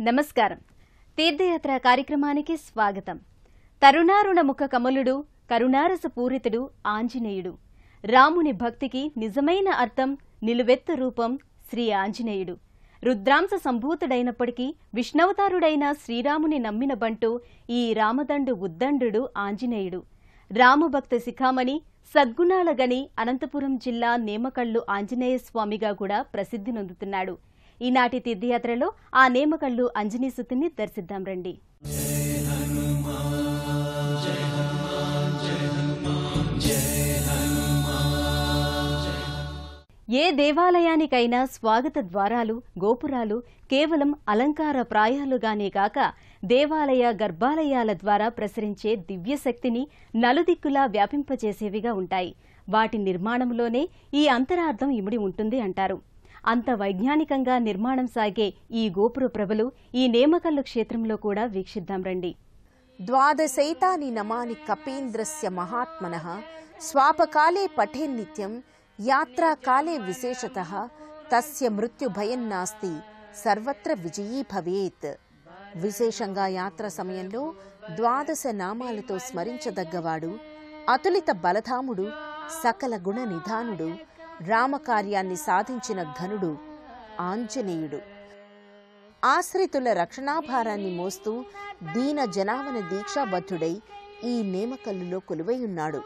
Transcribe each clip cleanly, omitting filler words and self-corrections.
నమస్కారం. తీర్థయాత్ర కార్యక్రమానికి స్వాగతం. తరుణారుణ ముఖ కమలుడు, కరుణారస పూరితుడు ఆంజనేయుడు. రాముని భక్తికి నిజమైన అర్థం, నిలువెత్తు రూపం శ్రీ ఆంజనేయుడు. రుద్రాంశ సంభూతుడైనప్పటికీ విష్ణవతారుడైన శ్రీరాముని నమ్మిన బంటు ఈ రామదండు ఉద్దండు ఆంజనేయుడు. రామభక్త శిఖామణి, సద్గుణాల గని అనంతపురం జిల్లా నేమకల్లు ఆంజనేయ స్వామిగా కూడా ప్రసిద్ధి నొందుతున్నాడు. ఈనాటి తీర్థయాత్రలో ఆ నేమకల్లు ఆంజనేయసుతుని దర్శిద్దాం రండి. ఏ దేవాలయానికైనా స్వాగత ద్వారాలు, గోపురాలు కేవలం అలంకార ప్రాయాలుగానే కాక దేవాలయ గర్భాలయాల ద్వారా ప్రసరించే దివ్యశక్తిని నలుదిక్కులా వ్యాపింపచేసేవిగా ఉంటాయి. వాటి నిర్మాణంలోనే ఈ అంతరార్థం ఇమిడి ఉంటుంది అంటారు. అంత వైజ్ఞానికంగా నిర్మాణం సాగే ఈ గోపుర ప్రభలు ఈ నేమకల్లు క్షేత్రంలో కూడా వీక్షిద్దాం రండి. ద్వాదశైతాని నమాని కపీంద్రస్య మహాత్మనః స్వాపకాలే పఠేన్నిత్యం యాత్రాకాలే విశేషతః తస్య మృత్యు భయం నాస్తి సర్వత్ర విజయీ భవేత్. విశేషంగా యాత్ర సమయంలో ద్వాదశ నామాలతో స్మరించదగ్గవాడు, అతులిత బలధాముడు, సకల గుణ నిధానుడు, రామకార్యాన్ని సాధించిన ఘనుడు ఆంజనేయుడు. ఆశ్రితుల రక్షణాభారాన్ని మోస్తూ దీన జనావన దీక్షాబద్ధుడై ఈ నేమకల్లులో కొలువైయున్నాడు.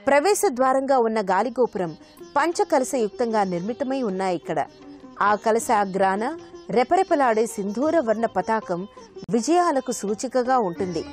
ప్రవేశ ద్వారంగా ఉన్న గాలిగోపురం పంచకలశయుక్తంగా నిర్మితమై ఉన్నాయి. ఇక్కడ ఆ కలశాగ్రాన రెపరెపలాడే సింధూర వర్ణ పతాకం విజయాలకు సూచికగా ఉంటుంది.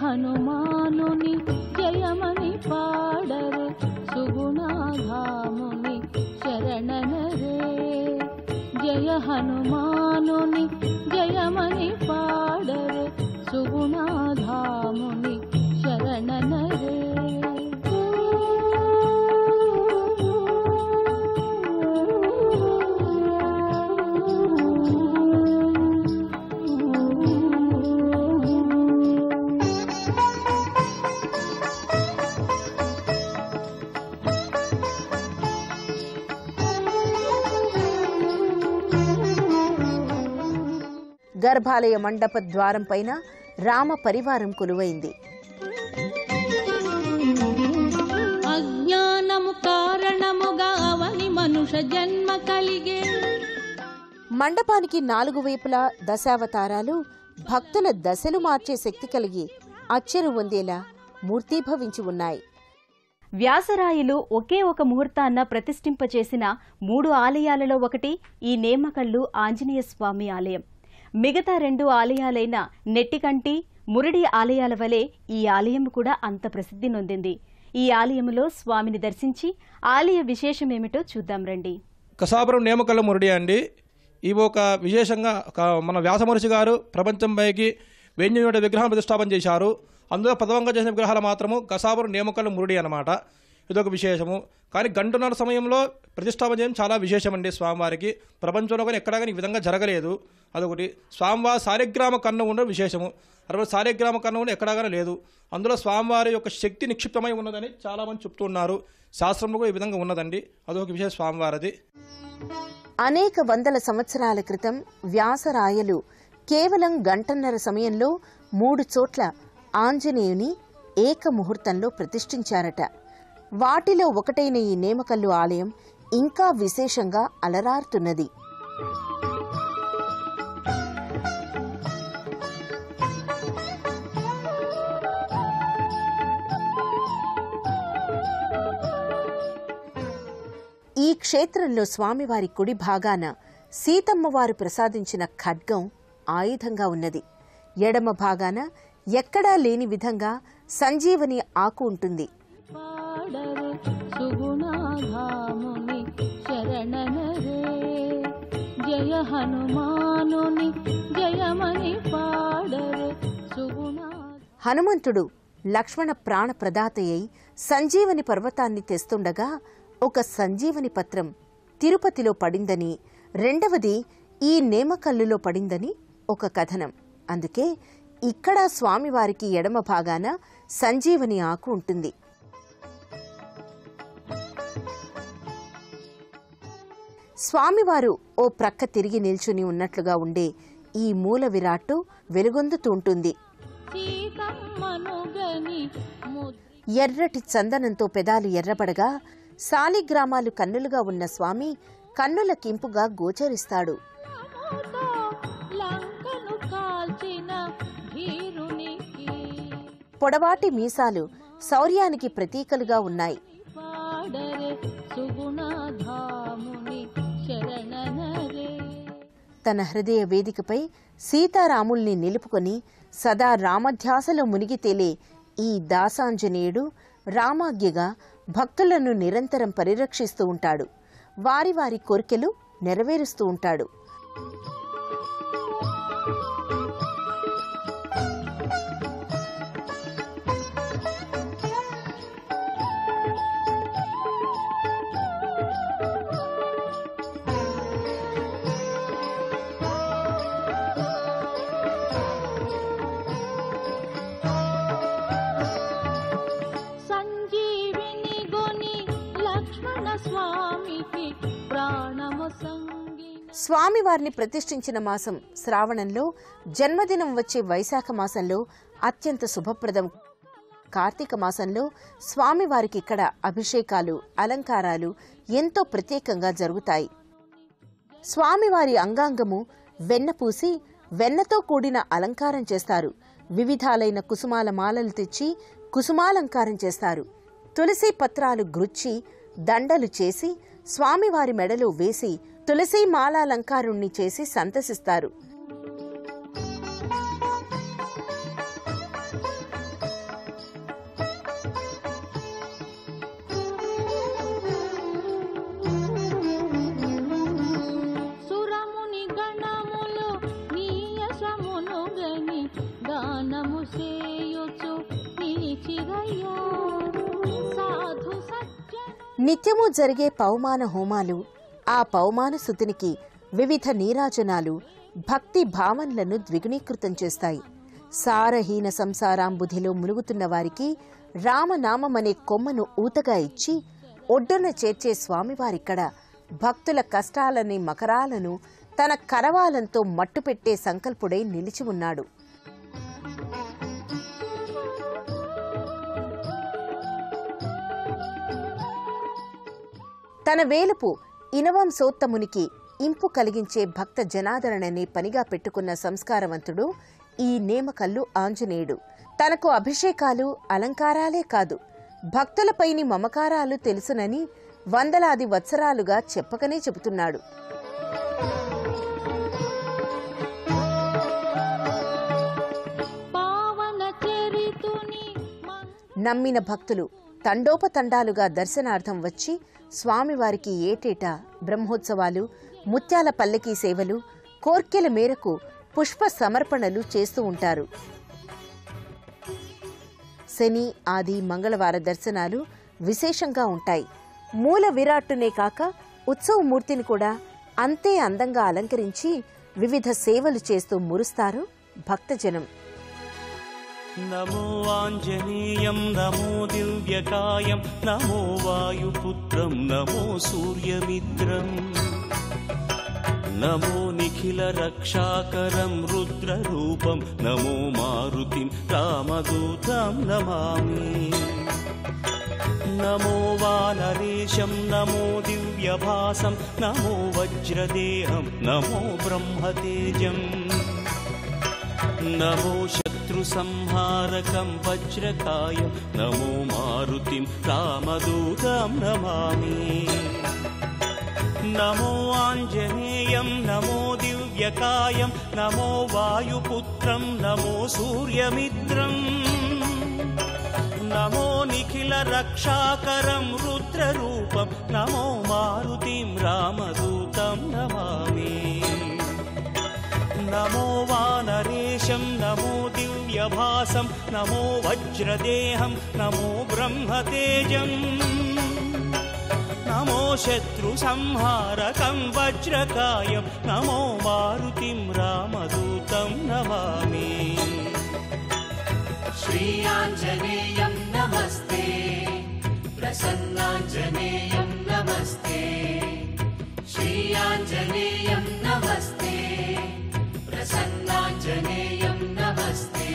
హనుమానుని జయమని పాడరు సుగుణాధాముని శరణనరే. జయ హనుమానుని జయమని పాడరు సుగుణాధాముని శరణనరే. గర్భాలయ మండప ద్వారం పైన రామ పరివారం కొలువైంది. అజ్ఞానము కారణముగా అవని మనుష జన్మ కలిగే. మండపానికి 4 వైపులా దశావతారాలు భక్తుల దశలు మార్చే శక్తి కలిగి అచ్చెరు పొందేలా మూర్తీభవించి ఉన్నాయి. వ్యాసరాయలు ఒకే ఒక ముహూర్తాన్న ప్రతిష్ఠింపచేసిన 3 ఆలయాలలో ఒకటి ఈ నేమకల్లు ఆంజనేయ స్వామి ఆలయం. మిగతా 2 ఆలయాలైన నెట్టికంటి, మురడి ఆలయాల వలె ఈ ఆలయం కూడా అంత ప్రసిద్ధి నొందింది. ఈ ఆలయంలో స్వామిని దర్శించి ఆలయ విశేషమేమిటో చూద్దాం రండి. కసాపురం నేమకల్లు మురడి అండి. ఇవి ఒక విశేషంగా మన వ్యాసమహర్షి గారు ప్రపంచం పైకి 1000 విగ్రహాలు ప్రతిష్టాపన చేశారు. అందులో ప్రథమంగా చేసిన విగ్రహాలు మాత్రము కసాపురం నేమకల్లు మురడి అన్నమాట. ఇదొక విశేషము. కానీ గంటన్నర సమయంలో ప్రతిష్టాపన చేయడం చాలా విశేషం అండి స్వామివారికి. ప్రపంచంలో కానీ ఎక్కడా కానీ ఈ విధంగా జరగలేదు. అదొకటి. స్వామివారి శాలిగ్రామ కన్ను ఉండడం విశేషము. అరవై శాలిగ్రామ కన్ను కూడా ఎక్కడా కానీ లేదు. అందులో స్వామివారి యొక్క శక్తి నిక్షిప్తమై ఉన్నదని చాలామంది చెప్తున్నారు. శాస్త్రంలో కూడా ఈ విధంగా ఉన్నదండి. అదొక విశేష స్వామివారిది. అనేక వందల సంవత్సరాల క్రితం వ్యాసరాయలు కేవలం గంటన్నర సమయంలో 3 చోట్ల ఆంజనేయుని ఏక ముహూర్తంలో ప్రతిష్ఠించారట. వాటిలో ఒకటైన ఈ నేమకల్లు ఆలయం ఇంకా విశేషంగా అలరారుతున్నది. క్షేత్రంలో స్వామివారి కుడి భాగాన సీతమ్మవారు ప్రసాదించిన ఖడ్గం ఆయుధంగా ఉన్నది. ఎడమ భాగాన ఎక్కడా లేని విధంగా సంజీవని ఆకు ఉంటుంది. హనుమంతుడు లక్ష్మణ ప్రాణ ప్రదాతయ్యై సంజీవని పర్వతాన్ని తెస్తుండగా ఒక సంజీవని పత్రం తిరుపతిలో పడిందని, రెండవది ఈ నేమకల్లులో పడిందని ఒక కథనం. అందుకే ఇక్కడ స్వామివారికి ఎడమ భాగాన సంజీవని ఆకు ఉంటుంది. స్వామివారు ఓ ప్రక్క తిరిగి నిల్చుని ఉన్నట్లుగా ఉండే ఈ మూల విరాట్టు వెలుగొందుతూ ఉంటుంది. ఎర్రటి చందనంతో పెదాలు ఎర్రబడగా శాలిగ్రామాలు కన్నులుగా ఉన్న స్వామి కన్నుల కింపుగా గోచరిస్తాడు. పొడవాటి మీసాలు శౌర్యానికి ప్రతీకలుగా ఉన్నాయి. తన హృదయ వేదికపై సీతారాముల్ని నిలుపుకొని సదా రామధ్యాసలో మునిగి తేలే ఈ దాసాంజనేయుడు రామాజ్ఞగా భక్తులను నిరంతరం పరిరక్షిస్తూ ఉంటాడు. వారి వారి కోరికలు నెరవేరుస్తూ ఉంటాడు. స్వామివారిని ప్రతిష్ఠించిన మాసం శ్రావణంలో, జన్మదినం వచ్చే వైశాఖ మాసంలో అత్యంత శుభప్రదం. కార్తీక మాసంలో స్వామివారికి ఇక్కడ అభిషేకాలు, అలంకారాలు ఎంతో ప్రత్యేకంగా జరుగుతాయి. స్వామివారి అంగాంగము వెన్న పూసి వెన్నతో కూడిన అలంకారం చేస్తారు. వివిధాలైన కుసుమాల మాలలు తెచ్చి కుసుమాలంకారం చేస్తారు. తులసి పత్రాలు గ్రుచ్చి దండలు చేసి స్వామివారి మెడలో వేసి తులసి మాలాలంకారుణ్ణి చేసి సంతసిస్తారు. నిత్యము జరిగే పవమాన హోమాలు, ఆ పవమాన సుతునికి వివిధ నీరాజనాలు భక్తి భావనలను ద్విగుణీకృతం చేస్తాయి. సారహీన సంసారాంబుధిలో మునుగుతున్న వారికి రామనామమనే కొమ్మను ఊతగా ఇచ్చి ఒడ్డున చేర్చే స్వామివారిక్కడ భక్తుల కష్టాలని మకరాలను తన కరవాలంతో మట్టుపెట్టే సంకల్పుడై నిలిచి ఉన్నాడు. తన వేలుపు ఇనవంశోత్తమునికి ఇంపు కలిగించే భక్త జనాదరణని పనిగా పెట్టుకున్న సంస్కారవంతుడు ఈ నేమకల్లు ఆంజనేయుడు. తనకు అభిషేకాలు, అలంకారాలే కాదు, భక్తులపైని మమకారాలు తెలుసునని వందలాది వత్సరాలుగా చెప్పకనే చెబుతున్నాడు. నమ్మిన భక్తులు తండోపతండాలుగా దర్శనార్థం వచ్చి స్వామివారికి ఏటేటా బ్రహ్మోత్సవాలు, ముత్యాల పల్లకీ సేవలు, కోర్కెల మేరకు పుష్ప సమర్పణలు చేస్తూ ఉంటారు. శని, ఆది, మంగళవార దర్శనాలు విశేషంగా ఉంటాయి. మూల విరాట్టునే కాక ఉత్సవమూర్తిని కూడా అంతే అందంగా అలంకరించి వివిధ సేవలు చేస్తూ మురుస్తారు భక్తజనం. నమో ఆంజనేయం నమో దివ్యకాయం నమో వాయుపుత్రం నమో సూర్యమిత్రం నమో నిఖిల రక్షాకరం రుద్రరూపం నమో మారుతిం రామదూతం నమామి నమో వానరేశం నమో దివ్యభాసం నమో వజ్రదేహం నమో బ్రహ్మతేజం నమో శత్రుసంహారకం వజ్రకాయం నమో మారుతిం రామదూతం నమామి నమో ఆంజనేయం నమో దివ్యకాయం నమో వాయుపుత్రం నమో సూర్యమిత్రం నమో నిఖిల రక్షాకరం రుద్రరూపం నమో మారుతిం రామదూతం నమామి నమో వానరేశం నమో దివ్యభాసం నమో వజ్రదేహం నమో బ్రహ్మతేజం నమో శత్రు సంహారకం వజ్రకాయం నమో మారుతిం రామదూతం నమామి श्रीयाञ्जनेयं नमस्ते प्रसन्नाञ्जनेयं नमस्ते श्रीयाञ्जनेयं नमस्ते प्रसन्नाञ्जनेयं नमस्ते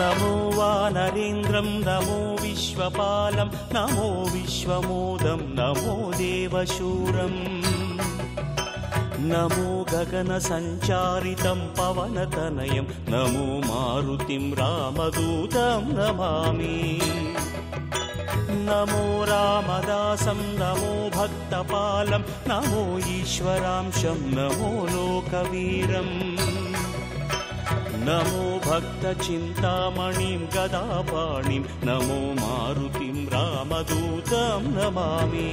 నమో వానరేంద్రం నమో విశ్వపాలం నమో విశ్వమోదం నమో దేవశూరం నమో గగన సంచారితం పవనతనయం నమో మారుతిం రామదూతం నమామి నమో రామదాసం నమో భక్తపాలం నమో ఈశ్వరాంశం నమో లోకవీరం నమో భక్త చింతామణిం గదాపాణిం నమో మారుతిం రామదూతం నమామి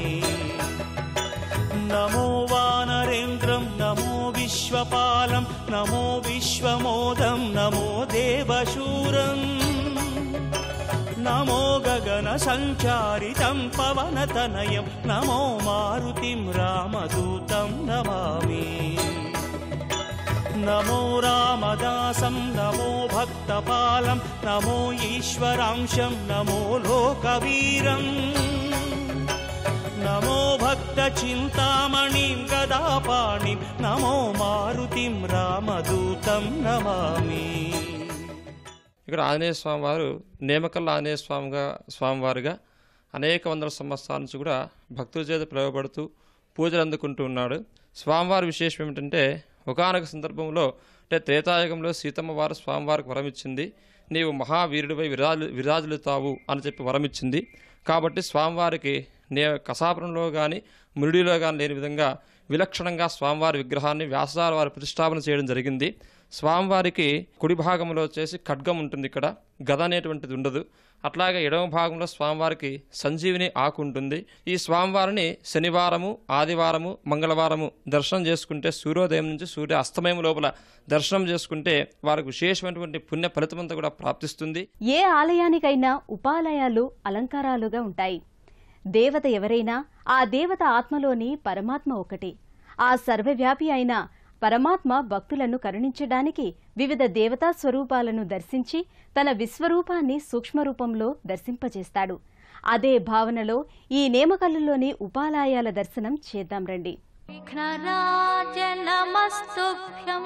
నమో వానరేంద్రం నమో విశ్వపాలం నమో విశ్వమోదం నమో దేవశూరం నమో గగన సంచారితం పవనతనయం నమో మారుతిం రామదూతం నమామి నమో రామదాసం నమో భక్తపాలం నమో ఈశ్వరాంశం నమో లోకవీరం నమో భక్త చింతామణిం గదాపాణిం నమో మారుతిం రామదూతం నమామి. ఇక్కడ ఆంజనేయ స్వామి వారు నేమకల్ ఆంజనేయ స్వామివారుగా అనేక వందల సంవత్సరాల నుంచి కూడా భక్తుల చేత పిలువబడుతూ పూజలు అందుకుంటూ ఉన్నాడు. స్వామివారి విశేషం ఏమిటంటే, ఒకానొక సందర్భంలో అంటే త్రేతాయుగంలో సీతమ్మ వారు స్వామివారికి వరమిచ్చింది, నీవు మహావీరుడిపై విరాజులుతావు అని చెప్పి వరమిచ్చింది. కాబట్టి స్వామివారికి కసాపురంలో కానీ మురుడిలో కానీ లేని విధంగా విలక్షణంగా స్వామివారి విగ్రహాన్ని వ్యాసరాల వారి ప్రతిష్టాపన చేయడం జరిగింది. స్వామివారికి కుడి భాగంలో వచ్చేసి ఖడ్గం ఉంటుంది, ఇక్కడ గద అనేటువంటిది ఉండదు. అట్లాగే ఎడమ భాగంలో స్వామివారికి సంజీవిని ఆకు ఉంటుంది. ఈ స్వామివారిని శనివారము, ఆదివారము, మంగళవారము దర్శనం చేసుకుంటే, సూర్యోదయం నుంచి సూర్య అస్తమయం లోపల దర్శనం చేసుకుంటే వారికి విశేషమైనటువంటి పుణ్య ఫలితమంతా కూడా ప్రాప్తిస్తుంది. ఏ ఆలయానికైనా ఉపాలయాలు అలంకారాలుగా ఉంటాయి. దేవత ఎవరైనా ఆ దేవత ఆత్మలోని పరమాత్మ ఒకటి. ఆ సర్వవ్యాపి అయిన పరమాత్మ భక్తులను కరుణించడానికి వివిధ దేవతా స్వరూపాలను దర్శించి తన విశ్వరూపాన్ని సూక్ష్మరూపంలో దర్శింపజేస్తాడు. అదే భావనలో ఈ నేమకల్లులోని ఉపాలయాల దర్శనం చేద్దాం రండి. విఘ్నరాజ నమస్తుభ్యం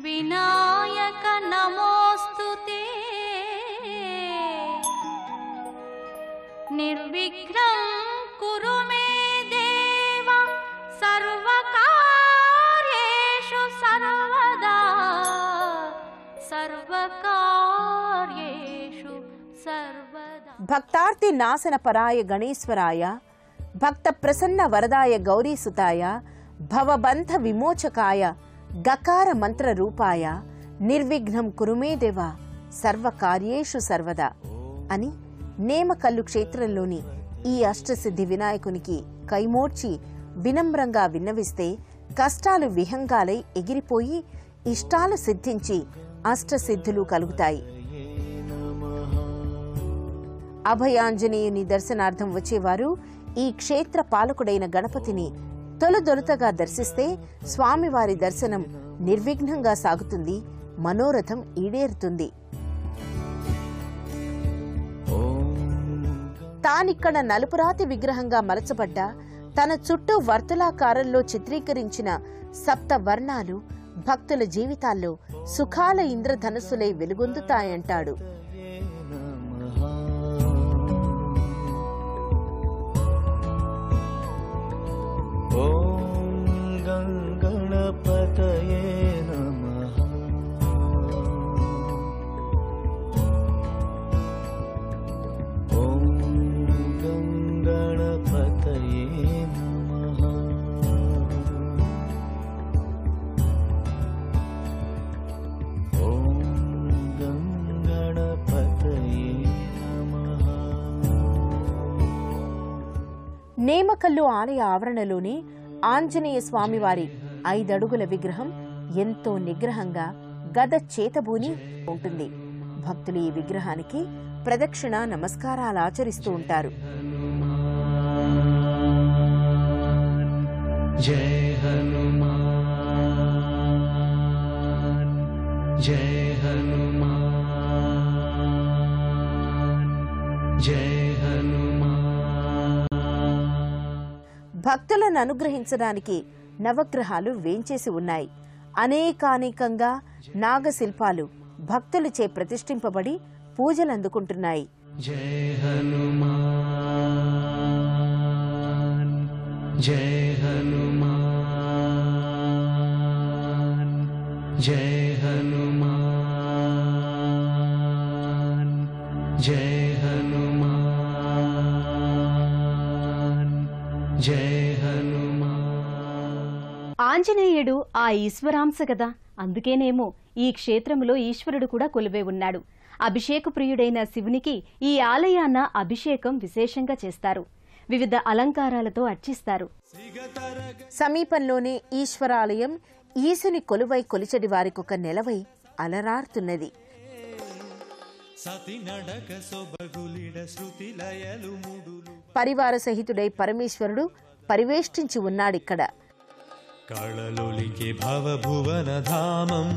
వినాయక నమోస్తుతే నిర్విఘ్నం కురు మే దేవ సర్వకార్యేషు సర్వదా సర్వకార్యేషు సర్వదా. భక్తార్తి నాశన పరాయ గణేశ్వరాయ, భక్త ప్రసన్న వరదాయ గౌరీసుతాయ, భవబంధ విమోచకాయ గకార మంత్ర రూపాయ నిర్విఘ్నం కురుమే దేవ సర్వకార్యేషు సర్వదా అని నేమకల్లు క్షేత్రంలోని ఈ అష్టసిద్ధి వినాయకునికి కైమోడ్చి వినమ్రంగా విన్నవిస్తే కష్టాలు విహంగాలై ఎగిరిపోయి ఇష్టాలు సిద్ధించి అష్టసిద్ధులు కలుగుతాయి. అభయాంజనేయుని దర్శనార్థం వచ్చేవారు ఈ క్షేత్ర పాలకుడైన గణపతిని తొలుదొలుతగా దర్శిస్తే స్వామివారి దర్శనం నిర్విఘ్నంగా సాగుతుంది, మనోరథం ఈడేరుతుంది. తానిక్కడ నలుపురాతి విగ్రహంగా మలచబడ్డ తన చుట్టూ వర్తులాకారంలో చిత్రీకరించిన సప్త వర్ణాలు భక్తుల జీవితాల్లో సుఖాల ఇంద్రధనుస్సులై వెలుగొందుతాయంటాడు. నేమకల్లు ఆలయ ఆవరణలోని ఆంజనేయ స్వామివారి 5 అడుగుల విగ్రహం ఎంతో నిగ్రహంగా గద చేతబూని ఉంటుంది. భక్తులు ఈ విగ్రహానికి ప్రదక్షిణ నమస్కారాలు ఆచరిస్తూ ఉంటారు. జై హనుమాన్ జై హనుమాన్ జై హనుమాన్. భక్తులను అనుగ్రహించడానికి నవగ్రహాలు వేంచేసి ఉన్నాయి. అనేకానేకంగా నాగశిల్పాలు భక్తులచే ప్రతిష్ఠింపబడి పూజలందుకుంటున్నాయి. జై హనుమాన్ జై హనుమాన్ జై హనుమాన్ జై హనుమాన్ జై హనుమాన్. ఆంజనేయుడు ఆ ఈశ్వరాంశ కదా, అందుకేనేమో ఈ క్షేత్రంలో ఈశ్వరుడు కూడా కొలువై ఉన్నాడు. అభిషేక ప్రియుడైన శివునికి ఈ ఆలయాన అభిషేకం విశేషంగా చేస్తారు. వివిధ అలంకారాలతో అర్చిస్తారు. సమీపంలోనే ఈశ్వరాలయం ఈశుని కొలువై కొలిచడి వారికొక నెలవై అలరారుతున్నది. పరివార సహితుడై పరమేశ్వరుడు పరివేష్టించి ఉన్నాడిక్కడ. కళలొలికి భవభువనధామం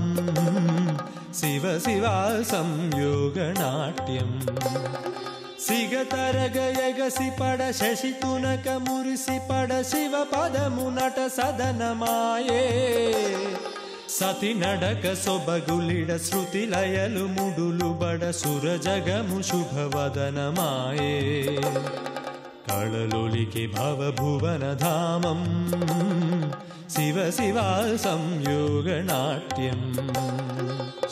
శివ శివ సంయోగ నాట్యం సిగతరగయగసి పడ శశి తునక మురిసి పడ శివ పదము నట సదనమాయే సతి నడక సొబగులిడ శృతి లయలు ముడులు బడ సుర జగము శుభవదనమాయే కళలొలికి భవభువనధామం శివ శివ సంయోగ నాట్యం.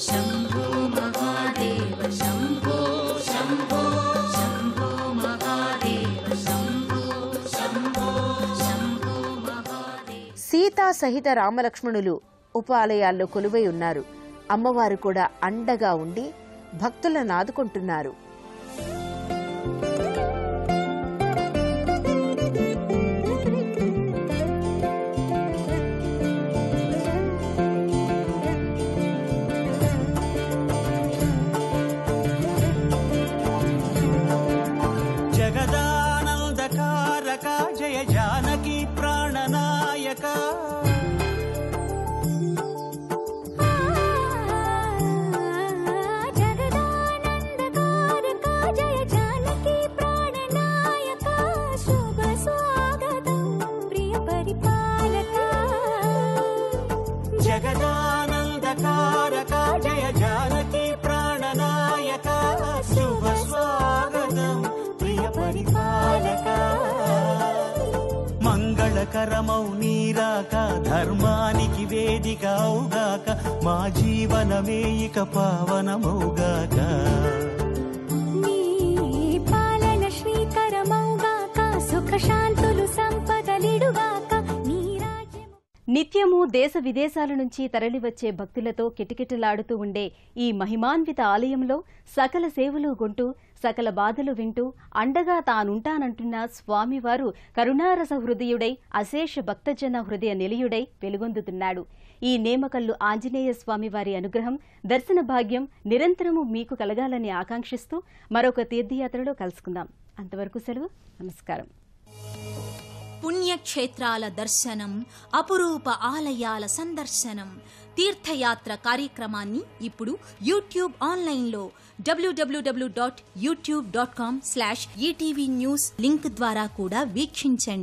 శంభో మహాదేవ శంభో శంభో శంభో మహాదేవ శంభో శంభో శంభో మహాదేవ. సీతా సహిత రామలక్ష్మణులు ఉపాలయాల్లో కొలువై ఉన్నారు. అమ్మవారు కూడా అండగా ఉండి భక్తులను ఆదుకుంటున్నారు. జగదానందకారక జయ జానకి ప్రాణనాయక జగదానందకారక జయ జానకి ప్రాణనాయక శుభ స్వాగతం ప్రియ పరిపాలక. మంగళకరమౌ నీరాక ధర్మానికి వేదిక అవుగాక మా జీవనమే ఇక పావనమౌగాక. నీ పాలన శ్రీకరమౌగాక సుఖ శాంతులు సంపదలిడుగాక నీ రాజ్యం. నిత్యము దేశ విదేశాల నుంచి తరలివచ్చే భక్తులతో కిటకిటలాడుతూ ఉండే ఈ మహిమాన్విత ఆలయంలో సకల సేవలు గొంటూ సకల బాధలు వింటూ అండగా తానుంటానంటున్న స్వామివారు కరుణారస హృదయుడై అశేష భక్తజన హృదయ నిలయుడై వెలుగొందుతున్నాడు. ఈ నేమకల్లు ఆంజనేయ స్వామివారి అనుగ్రహం దర్శన భాగ్యం నిరంతరము మీకు కలగాలని ఆకాంక్షిస్తూ మరొక తీర్థయాత్రలో కలుసుకుందాం. అంతవరకు సెలవు. నమస్కారం. పుణ్యక్షేత్రాల దర్శనం, అపురూప ఆలయాల సందర్శనం, తీర్థయాత్ర కార్యక్రమాన్ని ఇప్పుడు యూట్యూబ్ ఆన్లైన్లో www.youtube.com/ETV News లింక్ ద్వారా కూడా వీక్షించండి.